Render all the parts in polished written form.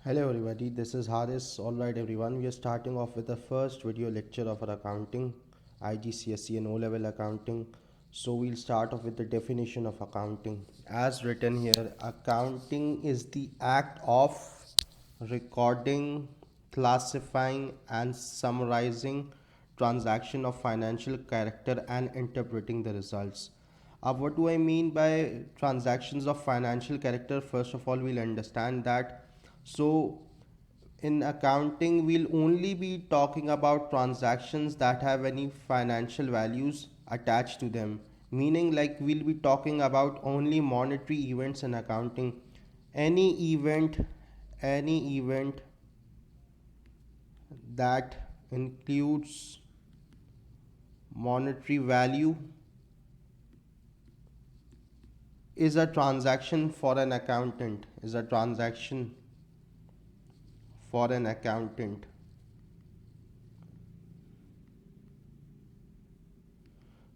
Hello everybody, this is Haris. Alright everyone, we are starting off with the first video lecture of our accounting, IGCSE and O-level accounting. So we'll start off with the definition of accounting. As written here, accounting is the act of recording, classifying and summarizing transaction of financial character and interpreting the results. What do I mean by transactions of financial character? First of all, we'll understand that. So, in accounting, we'll only be talking about transactions that have any financial values attached to them. Meaning, like, we'll be talking about only monetary events in accounting. Any event, any event that includes monetary value is a transaction for an accountant, is a transaction for an accountant.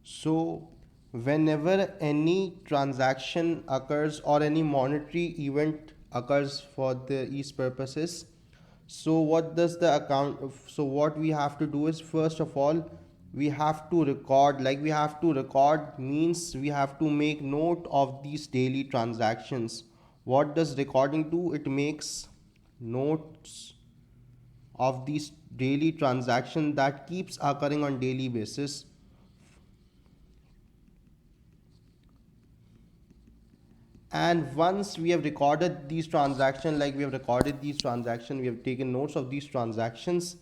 So whenever any transaction occurs or any monetary event occurs for these purposes, so what does the account, so what we have to do is, first of all, we have to record, like we have to record means we have to make note of these daily transactions. What does recording do? It makes notes of these daily transaction that keeps occurring on daily basis. And once we have recorded these transactions, like we have recorded these transactions, we have taken notes of these transactions,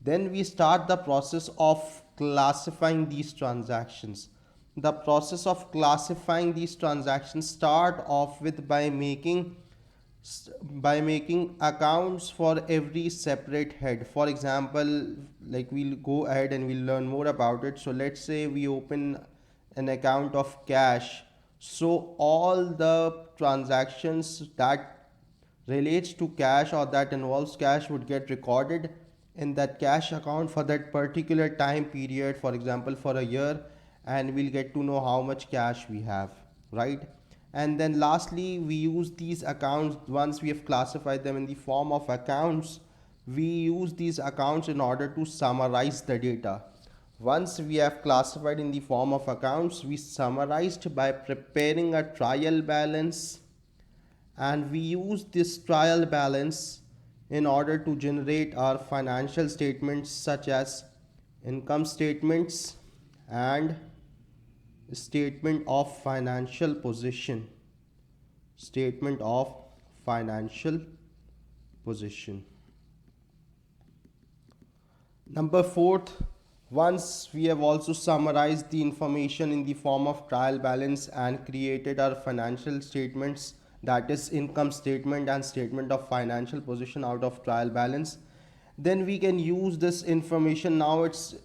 then we start the process of classifying these transactions. The process of classifying these transactions start off with by making accounts for every separate head. For example, like we'll go ahead and we'll learn more about it. So let's say we open an account of cash. So all the transactions that relates to cash or that involves cash would get recorded in that cash account for that particular time period, for example for a year, and we'll get to know how much cash we have, right? And then lastly, we use these accounts, once we have classified them in the form of accounts, we use these accounts in order to summarize the data. Once we have classified in the form of accounts, we summarized by preparing a trial balance, and we use this trial balance in order to generate our financial statements such as income statements and statement of financial position. Statement of financial position. Number fourth, once we have also summarized the information in the form of trial balance and created our financial statements, that is income statement and statement of financial position out of trial balance, then we can use this information. Now it's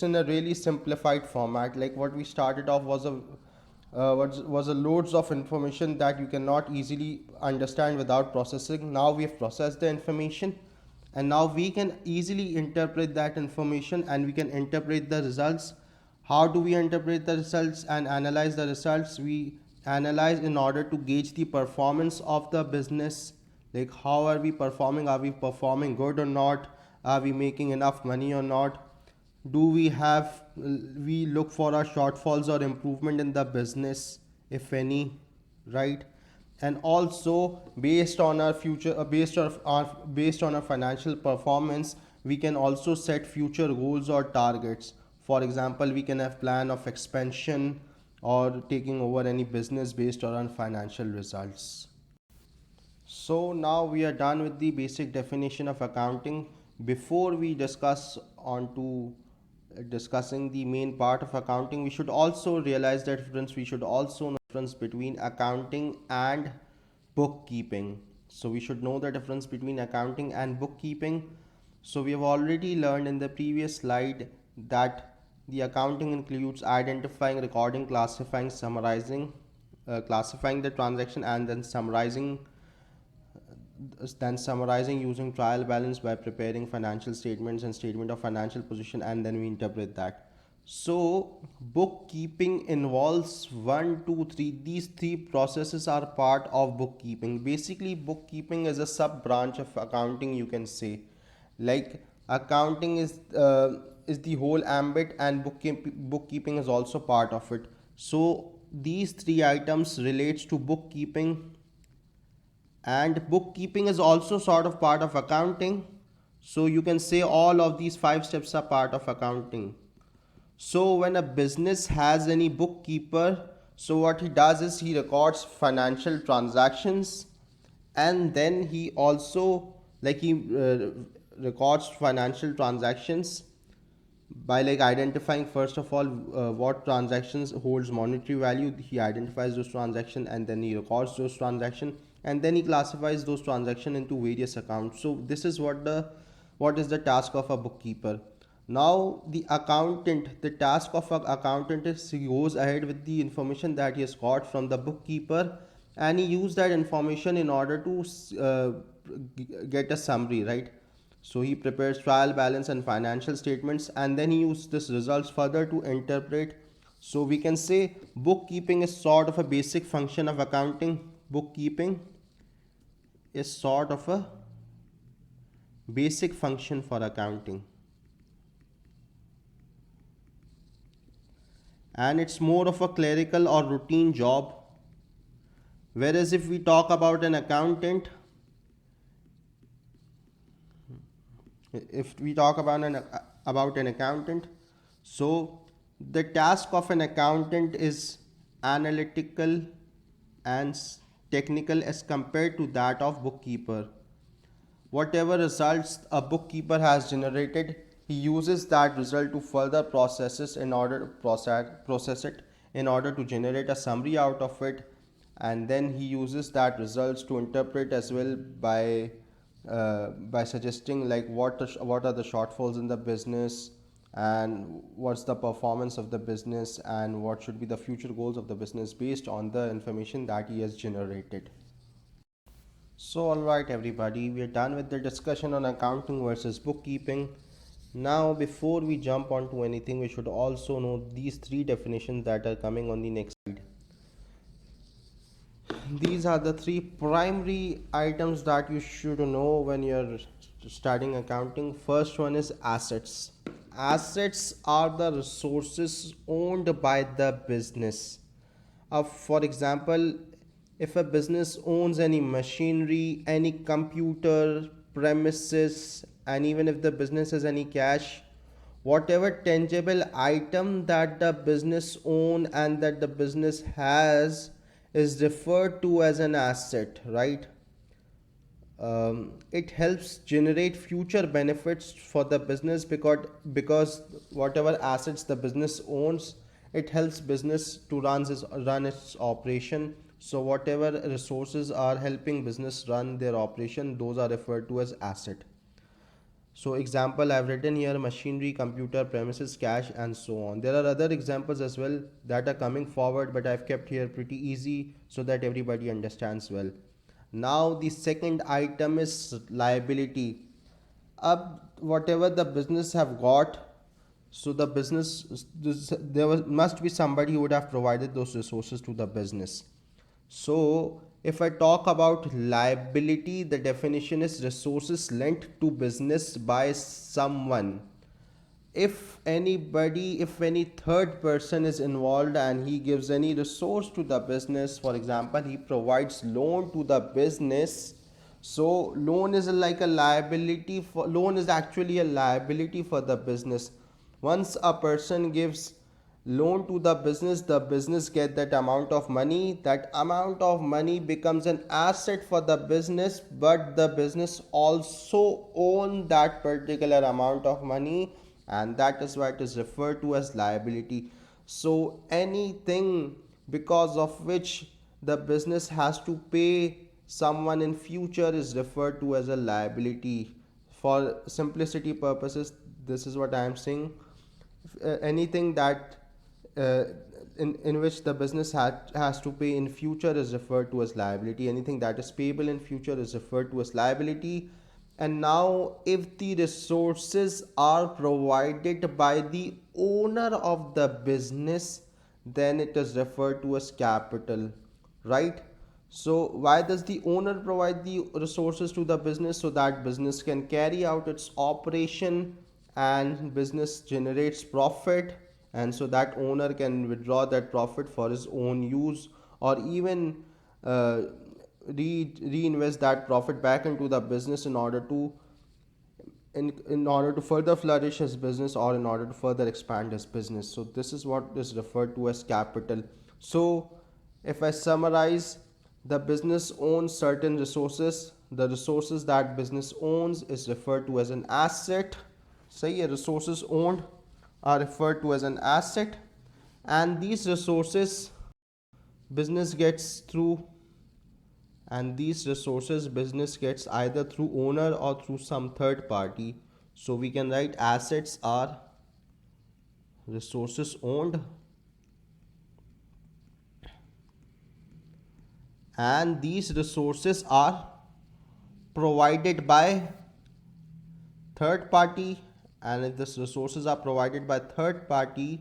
in a really simplified format. Like what we started off was a loads of information that you cannot easily understand without processing. Now we have processed the information, and now we can easily interpret that information and we can interpret the results. How do we interpret the results and analyze the results? We analyze in order to gauge the performance of the business. Like how are we performing? Are we performing good or not? Are we making enough money or not? Do we look for our shortfalls or improvement in the business, if any, right? And also based on our future based on our financial performance, we can also set future goals or targets. For example, we can have plan of expansion or taking over any business based on financial results. So now we are done with the basic definition of accounting. Before we discuss on to discussing the main part of accounting, we should also realize the difference. We should also know the difference between accounting and bookkeeping. So we should know the difference between accounting and bookkeeping. So we have already learned in the previous slide that the accounting includes identifying, recording, classifying, summarizing, classifying the transaction, and then summarizing using trial balance by preparing financial statements and statement of financial position, and then we interpret that. So, bookkeeping involves one, two, three. These three processes are part of bookkeeping. Basically, bookkeeping is a sub branch of accounting, you can say. Like accounting is the whole ambit, and bookkeeping is also part of it. So, these three items relates to bookkeeping, and bookkeeping is also sort of part of accounting. So, you can say all of these five steps are part of accounting. So when a business has any bookkeeper, so what he does is he records financial transactions, and then he also records financial transactions by like identifying first of all what transactions holds monetary value. He identifies those transactions and then he records those transactions, and then he classifies those transactions into various accounts. So this is what is the task of a bookkeeper. Now the task of an accountant is he goes ahead with the information that he has got from the bookkeeper, and he use that information in order to get a summary, right? So he prepares trial balance and financial statements, and then he uses this results further to interpret. So we can say bookkeeping is sort of a basic function of accounting. Bookkeeping is sort of a basic function for accounting, and it's more of a clerical or routine job. Whereas if we talk about an accountant, if we talk about an accountant, so the task of an accountant is analytical and technical as compared to that of bookkeeper. Whatever results a bookkeeper has generated, he uses that result to further processes in order to process it in order to generate a summary out of it, and then he uses that results to interpret as well by suggesting like what are the shortfalls in the business, and what's the performance of the business, and what should be the future goals of the business based on the information that he has generated. So, alright, everybody, we are done with the discussion on accounting versus bookkeeping. Now, before we jump onto anything, we should also know these three definitions that are coming on the next slide. These are the three primary items that you should know when you're studying accounting. First one is assets. Assets are the resources owned by the business. For example, if a business owns any machinery, any computer, premises, and even if the business has any cash, whatever tangible item that the business own and that the business has is referred to as an asset, right? It helps generate future benefits for the business, because whatever assets the business owns, it helps business to run its operation. So whatever resources are helping business run their operation, those are referred to as asset. So example I've written here: machinery, computer, premises, cash, and so on. There are other examples as well that are coming forward, but I've kept here pretty easy so that everybody understands well. Now the second item is liability. Whatever the business have got, so the must be somebody who would have provided those resources to the business. So if I talk about liability, the definition is resources lent to business by someone. If any third person is involved and he gives any resource to the business, for example, he provides loan to the business. So loan is actually a liability for the business. Once a person gives loan to the business get that amount of money. That amount of money becomes an asset for the business, but the business also own that particular amount of money, and that is why it is referred to as liability. So anything because of which the business has to pay someone in future is referred to as a liability. For simplicity purposes, this is what I am saying. Anything that uh, in which the business has to pay in future is referred to as liability. Anything that is payable in future is referred to as liability. And now if the resources are provided by the owner of the business, then it is referred to as capital, right? So why does the owner provide the resources to the business? So that business can carry out its operation and business generates profit, and so that owner can withdraw that profit for his own use, or even uh, reinvest that profit back into the business in order to further flourish his business or in order to further expand his business. So this is what is referred to as capital. So if I summarize, the business owns certain resources. The resources that business owns is referred to as an asset. Say resources owned are referred to as an asset, and these resources business gets through and these resources business gets either through owner or through some third party. So we can write assets are resources owned, and these resources are provided by third party, and if these resources are provided by third party,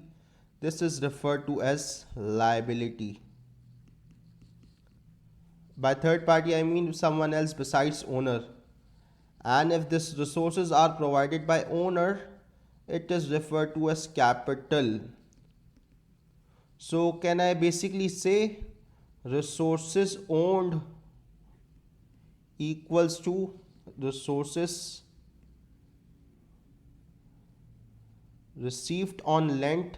this is referred to as liability. By third party I mean someone else besides owner. And if these resources are provided by owner, it is referred to as capital. So can I basically say resources owned equals to resources received on lent,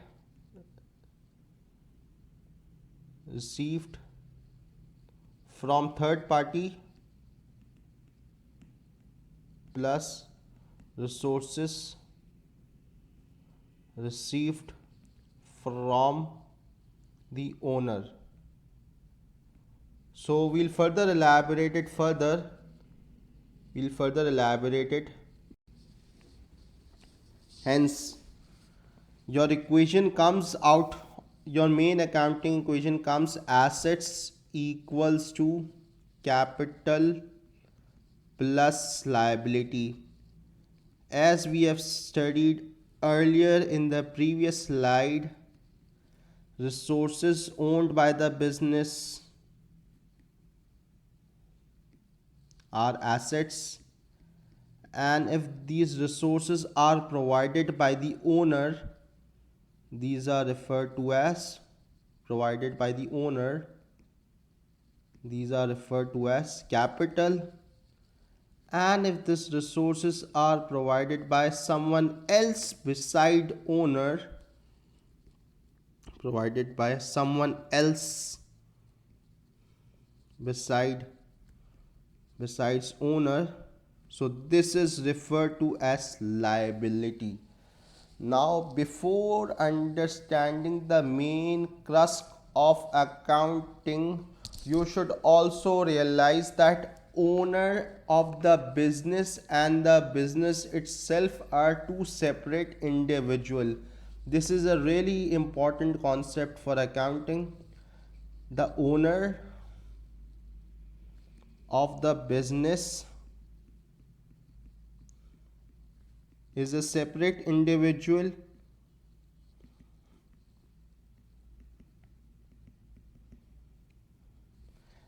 received from third party, plus resources received from the owner. So we'll further elaborate it further. Hence, your equation comes out, your main accounting equation comes assets equals to capital plus liability. As we have studied earlier in the previous slide, resources owned by the business are assets, and if these resources are provided by the owner, these are referred to as provided by the owner, these are referred to as capital. And if these resources are provided by someone else beside owner, provided by someone else besides owner, so this is referred to as liability. Now before understanding the main crux of accounting, you should also realize that owner of the business and the business itself are two separate individuals. This is a really important concept for accounting. The owner of the business is a separate individual,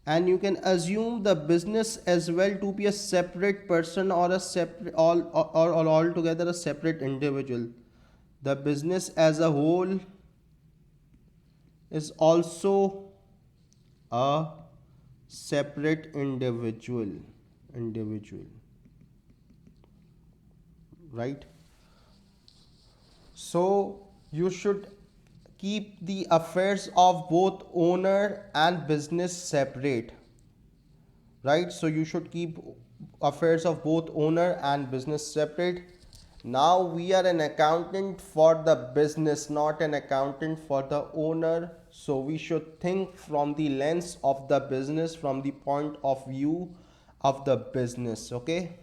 and you can assume the business as well to be a separate person or a separate or altogether a separate individual. The business as a whole is also a separate individual, right? So you should keep the affairs of both owner and business separate, right? So you should keep affairs of both owner and business separate. Now we are an accountant for the business, not an accountant for the owner. So we should think from the lens of the business, from the point of view of the business. Okay.